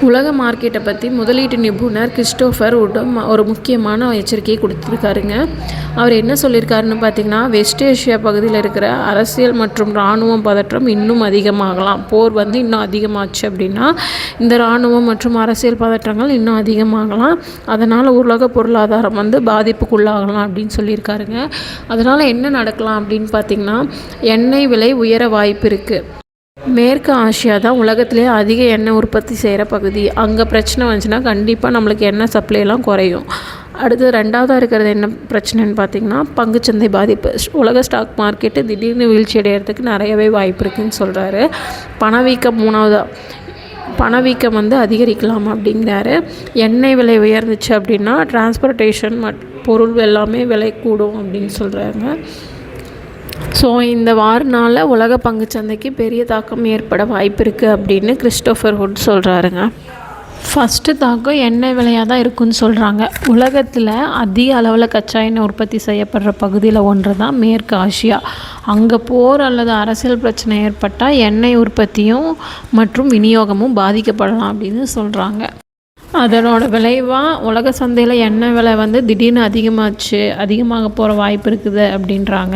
உலக மார்க்கெட்டை பற்றி முதலீட்டு நிபுணர் கிறிஸ்டோஃபர் வுட்டும் ஒரு முக்கியமான எச்சரிக்கையை கொடுத்துருக்காருங்க. அவர் என்ன சொல்லியிருக்காருன்னு பார்த்தீங்கன்னா, வெஸ்ட் ஏஷியா பகுதியில் இருக்கிற அரசியல் மற்றும் இராணுவம் பதற்றம் இன்னும் அதிகமாகலாம். போர் இன்னும் அதிகமாச்சு அப்படின்னா இந்த இராணுவம் மற்றும் அரசியல் பதற்றங்கள் இன்னும் அதிகமாகலாம். அதனால் உலக பொருளாதாரம் பாதிப்புக்குள்ளாகலாம் அப்படின்னு சொல்லியிருக்காருங்க. அதனால் என்ன நடக்கலாம் அப்படின்னு பார்த்திங்கன்னா, எண்ணெய் விலை உயர வாய்ப்பு இருக்குது. மேற்கு ஆசியா தான் உலகத்திலே அதிக எண்ணெய் உற்பத்தி செய்கிற பகுதி. அங்கே பிரச்சனை வந்துச்சுன்னா கண்டிப்பாக நம்மளுக்கு எண்ணெய் சப்ளைலாம் குறையும். அடுத்து ரெண்டாவதாக இருக்கிறது என்ன பிரச்சனைன்னு பார்த்திங்கன்னா, பங்குச்சந்தை பாதிப்பு. உலக ஸ்டாக் மார்க்கெட்டு திடீர்னு வீழ்ச்சி அடைகிறதுக்கு நிறையவே வாய்ப்பு இருக்குதுன்னு சொல்கிறாரு. பணவீக்கம் பணவீக்கம் அதிகரிக்கலாம் அப்படிங்கிறாரு. எண்ணெய் விலை உயர்ந்துச்சு அப்படின்னா டிரான்ஸ்போர்ட்டேஷன் பொருள் எல்லாமே விலை கூடும் அப்படின்னு சொல்கிறாங்க. ஸோ இந்த வாரனால் உலக பங்குச்சந்தைக்கு பெரிய தாக்கம் ஏற்பட வாய்ப்பு இருக்குது அப்படின்னு கிறிஸ்டோஃபர் வுட் சொல்கிறாருங்க. ஃபஸ்ட்டு தாக்கம் எண்ணெய் விலையாக தான் இருக்குன்னு சொல்கிறாங்க. உலகத்தில் அதிக அளவில் கச்சா எண்ணெய் உற்பத்தி செய்யப்படுற பகுதியில் ஒன்று தான் மேற்கு ஆசியா. அங்கே போர் அல்லது அரசியல் பிரச்சனை ஏற்பட்டால் எண்ணெய் உற்பத்தியும் மற்றும் விநியோகமும் பாதிக்கப்படலாம் அப்படின்னு சொல்கிறாங்க. அதனோட விளைவாக உலக சந்தையில் எண்ணெய் விலை திடீர்னு அதிகமாக போகிற வாய்ப்பு இருக்குது அப்படின்றாங்க.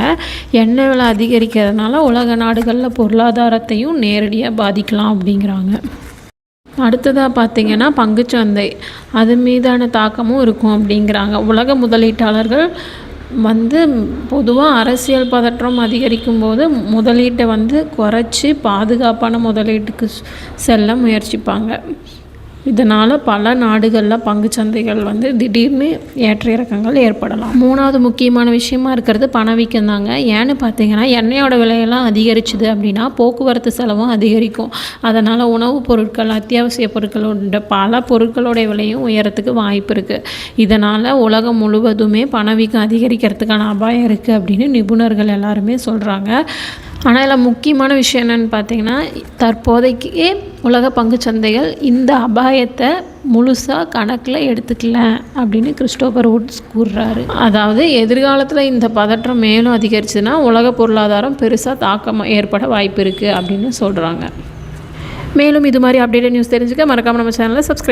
எண்ணெய் விலை அதிகரிக்கிறதுனால உலக நாடுகளில் பொருளாதாரத்தையும் நேரடியாக பாதிக்கலாம் அப்படிங்கிறாங்க. அடுத்ததாக பார்த்திங்கன்னா பங்குச்சந்தை, அது மீதான தாக்கமும் இருக்கும் அப்படிங்கிறாங்க. உலக முதலீட்டாளர்கள் பொதுவாக அரசியல் பதற்றம் அதிகரிக்கும் போது முதலீட்டை குறைச்சி பாதுகாப்பான முதலீட்டுக்கு செல்ல முயற்சிப்பாங்க. இதனால் பல நாடுகளில் பங்குச்சந்தைகள் திடீர்னு ஏற்ற இறக்கங்கள் ஏற்படலாம். மூணாவது முக்கியமான விஷயமா இருக்கிறது பணவீக்கம் தாங்க. ஏன்னு பார்த்தீங்கன்னா, எண்ணெயோட விலையெல்லாம் அதிகரிச்சுது அப்படின்னா போக்குவரத்து செலவும் அதிகரிக்கும். அதனால் உணவுப் பொருட்கள், அத்தியாவசிய பொருட்களோட பல பொருட்களோடைய விலையும் உயரத்துக்கு வாய்ப்பு இருக்குது. இதனால் உலகம் முழுவதுமே பணவீக்கம் அதிகரிக்கிறதுக்கான அபாயம் இருக்குது அப்படின்னு நிபுணர்கள் எல்லாருமே சொல்கிறாங்க. ஆனால் இதில் முக்கியமான விஷயம் என்னென்னு பார்த்தீங்கன்னா, தற்போதைக்கு உலக பங்குச்சந்தைகள் இந்த அபாயத்தை முழுசாக கணக்கில் எடுத்துக்கல அப்படின்னு கிறிஸ்டோஃபர் வுட்ஸ் கூறுறாரு. அதாவது எதிர்காலத்தில் இந்த பதற்றம் மேலும் அதிகரிச்சுன்னா உலக பொருளாதாரம் பெருசாக தாக்கம் ஏற்பட வாய்ப்பு இருக்குது அப்படின்னு சொல்கிறாங்க. மேலும் இது மாதிரி அப்டேட்டட் நியூஸ் தெரிஞ்சுக்க மறக்காமல் நம்ம சேனலை சப்ஸ்கிரைப்